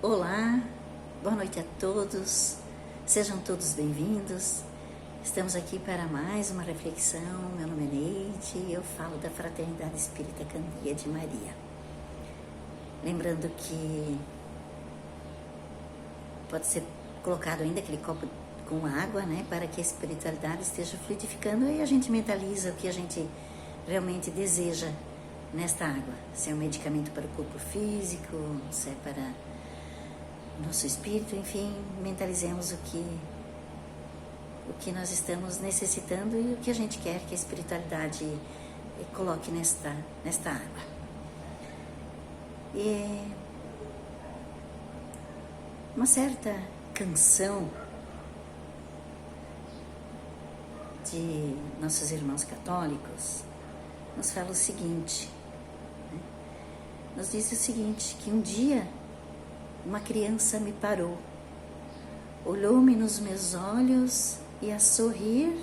Olá, boa noite a todos, sejam todos bem-vindos. Estamos aqui para mais uma reflexão. Meu nome é Neide e eu falo da Fraternidade Espírita Candeia de Maria. Lembrando que pode ser colocado ainda aquele copo com água, né, para que a espiritualidade esteja fluidificando e a gente mentaliza o que a gente realmente deseja nesta água. Se é um medicamento para o corpo físico, se é para nosso espírito, enfim, mentalizemos o que nós estamos necessitando e o que a gente quer que a espiritualidade coloque nesta água. E uma certa canção de nossos irmãos católicos nos fala o seguinte, né? Nos diz o seguinte, que um dia uma criança me parou, olhou-me nos meus olhos e a sorrir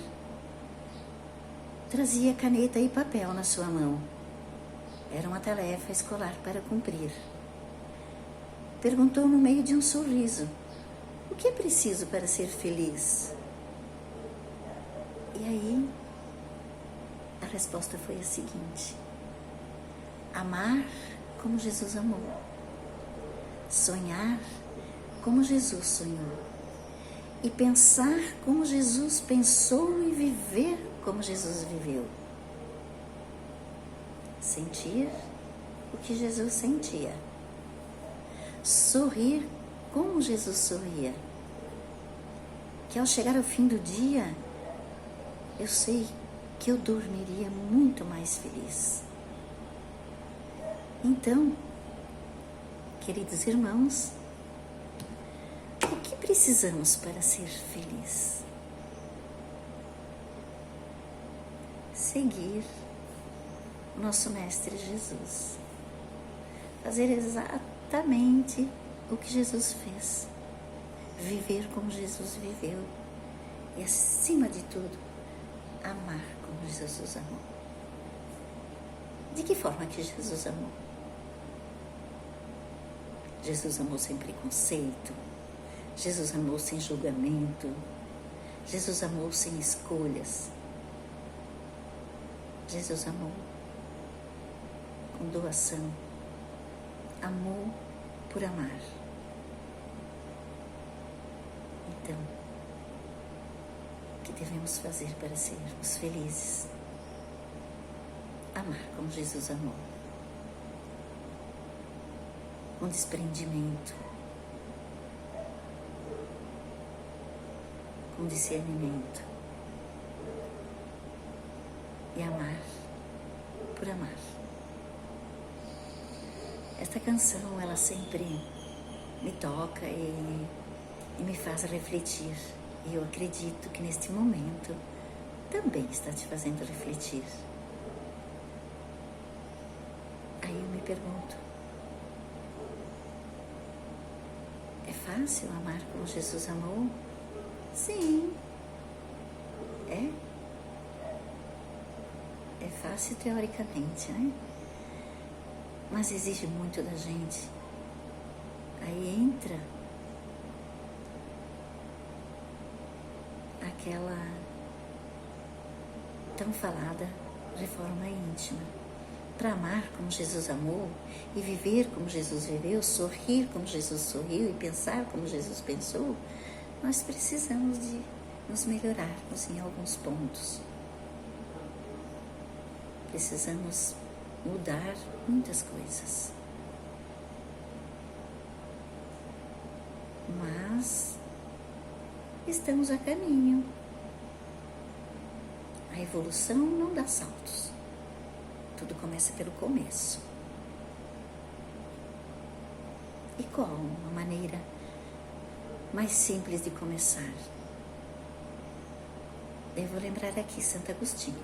trazia caneta e papel na sua mão. Era uma tarefa escolar para cumprir. Perguntou no meio de um sorriso: o que é preciso para ser feliz? E aí, a resposta foi a seguinte: amar como Jesus amou, sonhar como Jesus sonhou, e pensar como Jesus pensou e viver como Jesus viveu. Sentir o que Jesus sentia, sorrir como Jesus sorria, que ao chegar ao fim do dia, eu sei que eu dormiria muito mais feliz. Então, queridos irmãos, o que precisamos para ser feliz? Seguir o nosso Mestre Jesus. Fazer exatamente o que Jesus fez. Viver como Jesus viveu. E, acima de tudo, amar como Jesus amou. De que forma que Jesus amou? Jesus amou sem preconceito, Jesus amou sem julgamento, Jesus amou sem escolhas, Jesus amou com doação, amou por amar. Então, o que devemos fazer para sermos felizes? Amar como Jesus amou. Com desprendimento, com discernimento, e amar por amar. Esta canção, ela sempre me toca e me faz refletir, e eu acredito que neste momento também está te fazendo refletir. Aí eu me pergunto: é fácil amar como Jesus amou? Sim. É fácil teoricamente, né? Mas exige muito da gente. Aí entra aquela tão falada reforma íntima. Para amar como Jesus amou e viver como Jesus viveu, sorrir como Jesus sorriu e pensar como Jesus pensou, nós precisamos de nos melhorarmos em alguns pontos. Precisamos mudar muitas coisas. Mas estamos a caminho. A evolução não dá saltos. Tudo começa pelo começo. E qual uma maneira mais simples de começar? Devo lembrar aqui Santo Agostinho,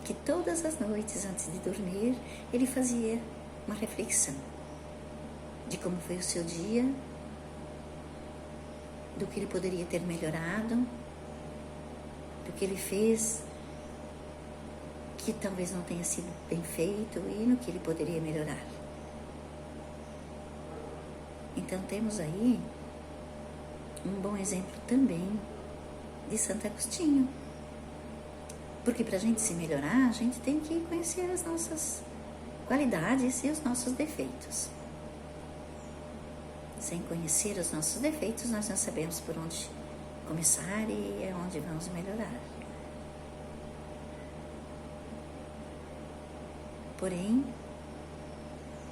que todas as noites antes de dormir, ele fazia uma reflexão de como foi o seu dia, do que ele poderia ter melhorado, do que ele fez que talvez não tenha sido bem feito e no que ele poderia melhorar. Então temos aí um bom exemplo também de Santo Agostinho. Porque para a gente se melhorar, a gente tem que conhecer as nossas qualidades e os nossos defeitos. Sem conhecer os nossos defeitos, nós não sabemos por onde começar e é onde vamos melhorar. Porém,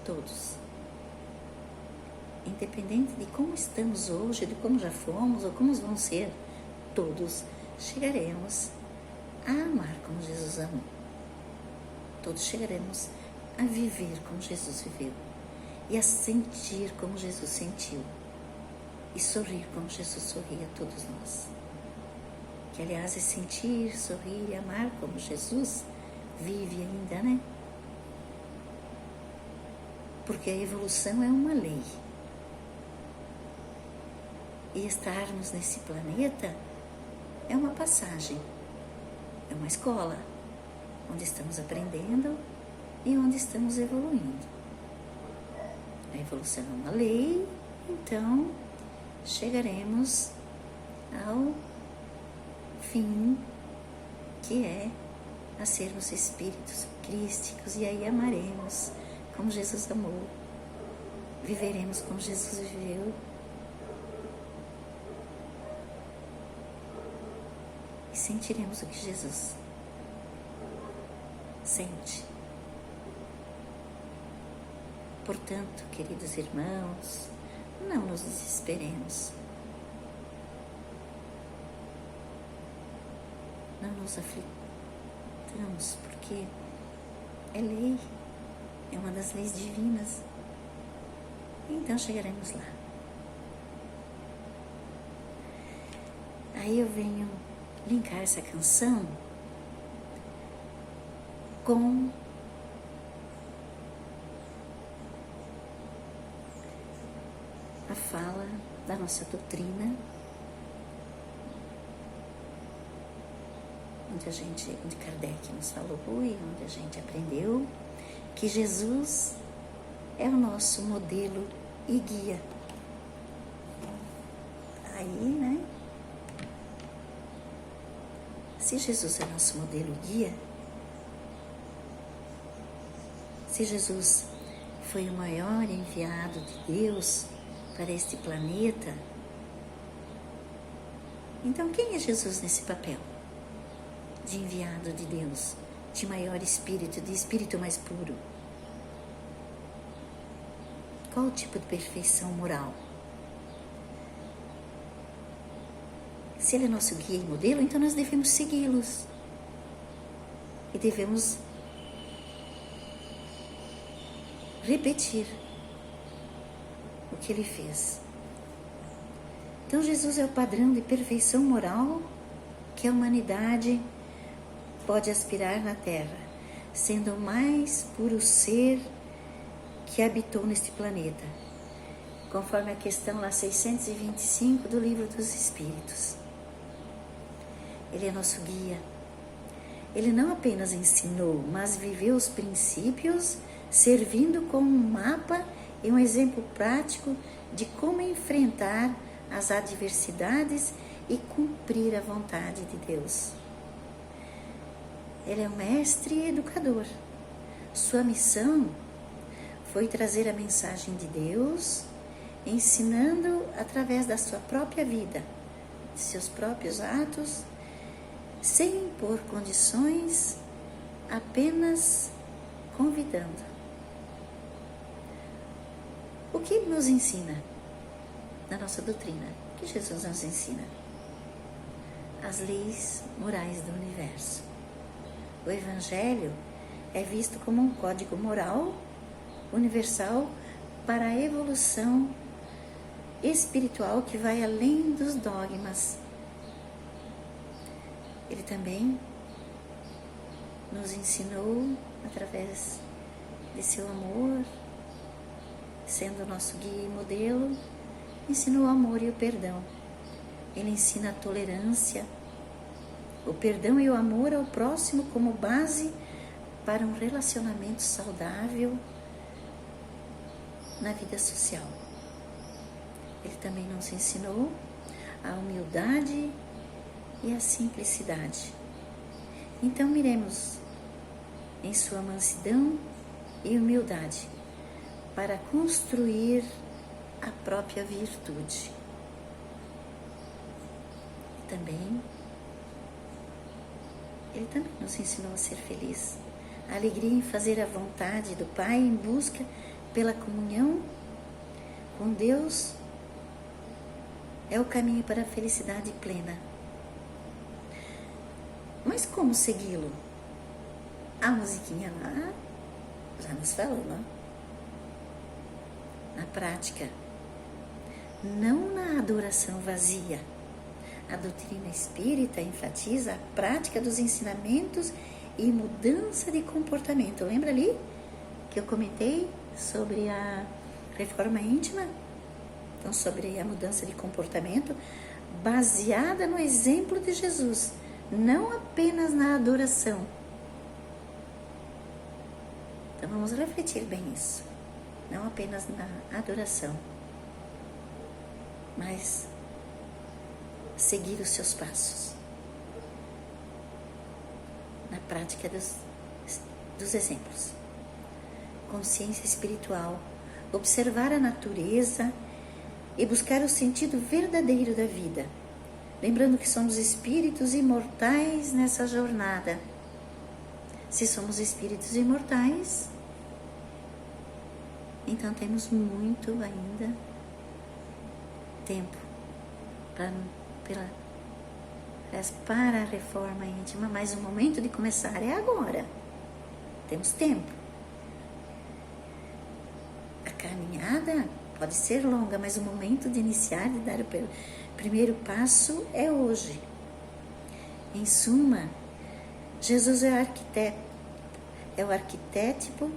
todos, independente de como estamos hoje, de como já fomos ou como vamos ser, todos chegaremos a amar como Jesus amou. Todos chegaremos a viver como Jesus viveu e a sentir como Jesus sentiu e sorrir como Jesus sorria a todos nós. Que, aliás, é sentir, sorrir e amar como Jesus vive ainda, né? Porque a evolução é uma lei. E estarmos nesse planeta é uma passagem, é uma escola, onde estamos aprendendo e onde estamos evoluindo. A evolução é uma lei, então chegaremos ao fim, que é a sermos espíritos crísticos, e aí amaremos como Jesus amou, viveremos como Jesus viveu, e sentiremos o que Jesus sente. Portanto, queridos irmãos, não nos desesperemos, não nos aflitamos, porque é lei, é uma das leis divinas, então chegaremos lá. Aí eu venho linkar essa canção com a fala da nossa doutrina, onde Kardec nos falou e onde a gente aprendeu que Jesus é o nosso modelo e guia. Aí, né? Se Jesus é nosso modelo e guia, se Jesus foi o maior enviado de Deus para este planeta, então quem é Jesus nesse papel de enviado de Deus, de maior espírito, de espírito mais puro? Qual o tipo de perfeição moral? Se ele é nosso guia e modelo, então nós devemos segui-los e devemos repetir o que ele fez. Então Jesus é o padrão de perfeição moral que a humanidade pode aspirar na Terra, sendo o mais puro ser que habitou neste planeta, conforme a questão lá 625 do Livro dos Espíritos. Ele é nosso guia. Ele não apenas ensinou, mas viveu os princípios, servindo como um mapa e um exemplo prático de como enfrentar as adversidades e cumprir a vontade de Deus. Ele é um mestre e educador. Sua missão foi trazer a mensagem de Deus, ensinando através da sua própria vida, de seus próprios atos, sem impor condições, apenas convidando. O que nos ensina na nossa doutrina? O que Jesus nos ensina? As leis morais do universo. O Evangelho é visto como um código moral universal para a evolução espiritual que vai além dos dogmas. Ele também nos ensinou, através de seu amor, sendo nosso guia e modelo, ensinou o amor e o perdão. Ele ensina a tolerância, o perdão e o amor ao próximo como base para um relacionamento saudável na vida social. Ele também nos ensinou a humildade e a simplicidade. Então miremos em sua mansidão e humildade para construir a própria virtude. Ele também nos ensinou a ser feliz, a alegria em fazer a vontade do Pai em busca pela comunhão com Deus é o caminho para a felicidade plena. Mas como segui-lo? A musiquinha lá já nos falou, não? Na prática, não na adoração vazia. A doutrina espírita enfatiza a prática dos ensinamentos e mudança de comportamento. Lembra ali que eu comentei sobre a reforma íntima? Então, sobre a mudança de comportamento baseada no exemplo de Jesus, não apenas na adoração. Então, vamos refletir bem isso. Não apenas na adoração, mas seguir os seus passos na prática dos exemplos. Consciência espiritual, observar a natureza e buscar o sentido verdadeiro da vida, lembrando que somos espíritos imortais nessa jornada. Se somos espíritos imortais, então temos muito ainda tempo para a reforma íntima, mas o momento de começar é agora. Temos tempo. A caminhada pode ser longa, mas o momento de iniciar, de dar o primeiro passo é hoje. Em suma, Jesus é o arquétipo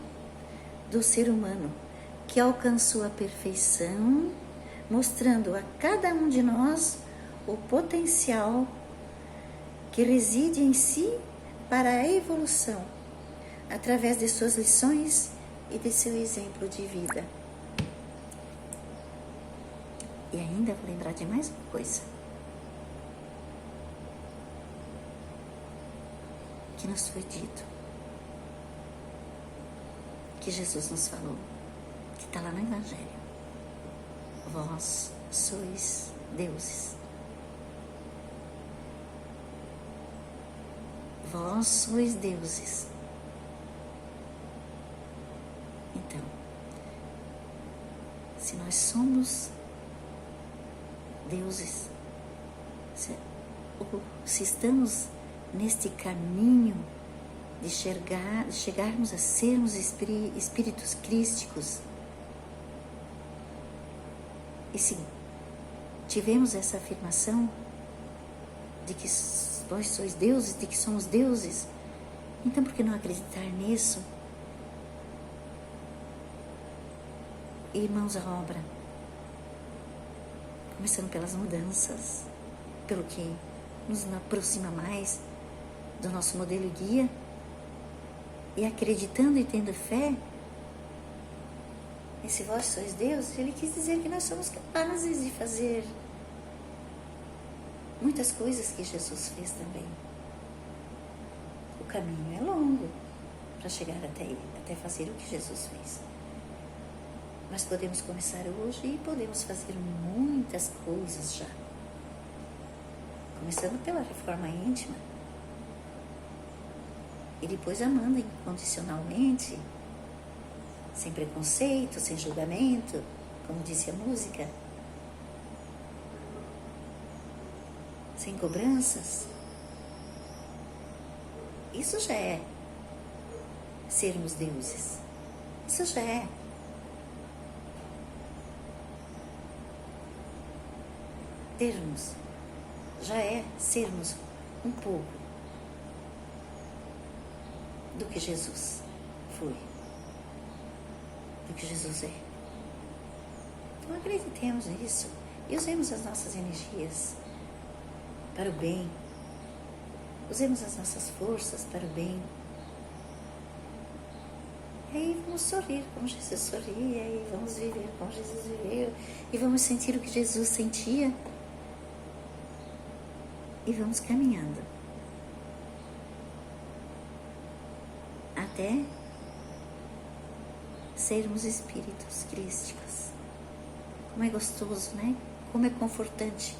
do ser humano que alcançou a perfeição, mostrando a cada um de nós o potencial que reside em si para a evolução, através de suas lições e de seu exemplo de vida. E ainda vou lembrar de mais uma coisa que nos foi dito, que Jesus nos falou, que está lá no Evangelho. Vós sois deuses. Vós sois deuses. Então, se nós somos deuses, se estamos neste caminho de chegarmos a sermos espíritos crísticos, e se tivemos essa afirmação de que vós sois deuses, de que somos deuses, então por que não acreditar nisso? E mãos à obra, começando pelas mudanças, pelo que nos aproxima mais do nosso modelo guia, e acreditando e tendo fé. E se vós sois Deus, ele quis dizer que nós somos capazes de fazer muitas coisas que Jesus fez também. O caminho é longo para chegar até ele, até fazer o que Jesus fez. Mas podemos começar hoje e podemos fazer muitas coisas já. Começando pela reforma íntima. E depois amando incondicionalmente, sem preconceito, sem julgamento, como disse a música, sem cobranças. Isso já é sermos deuses. Isso já é. Já é sermos um pouco do que Jesus foi, do que Jesus é. Então acreditemos nisso e usemos as nossas energias para o bem, usemos as nossas forças para o bem. Aí vamos sorrir como Jesus sorria, e vamos viver como Jesus viveu, e vamos sentir o que Jesus sentia, e vamos caminhando até sermos espíritos crísticos. Como é gostoso, né? Como é confortante,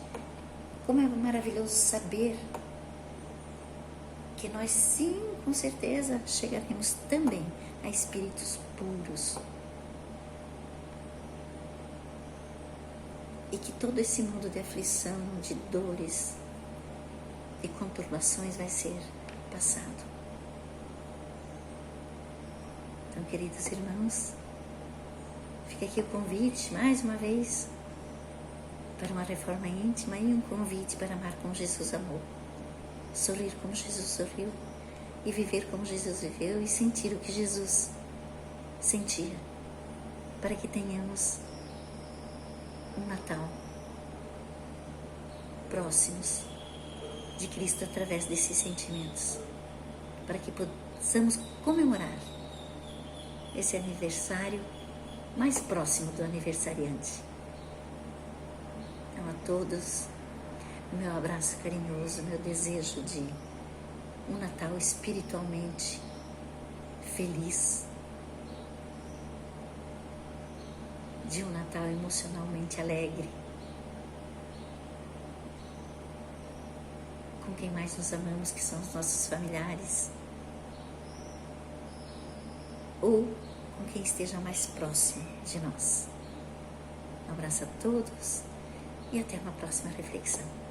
como é maravilhoso saber que nós sim, com certeza, chegaremos também a espíritos puros. E que todo esse mundo de aflição, de dores, de conturbações vai ser passado. Então, queridos irmãos, fica aqui o convite, mais uma vez, para uma reforma íntima e um convite para amar como Jesus amou. Sorrir como Jesus sorriu e viver como Jesus viveu e sentir o que Jesus sentia, para que tenhamos um Natal próximos de Cristo através desses sentimentos, para que possamos comemorar esse aniversário mais próximo do aniversariante. Então, a todos, o meu abraço carinhoso, meu desejo de um Natal espiritualmente feliz, de um Natal emocionalmente alegre, com quem mais nos amamos, que são os nossos familiares, ou com quem esteja mais próximo de nós. Um abraço a todos e até uma próxima reflexão.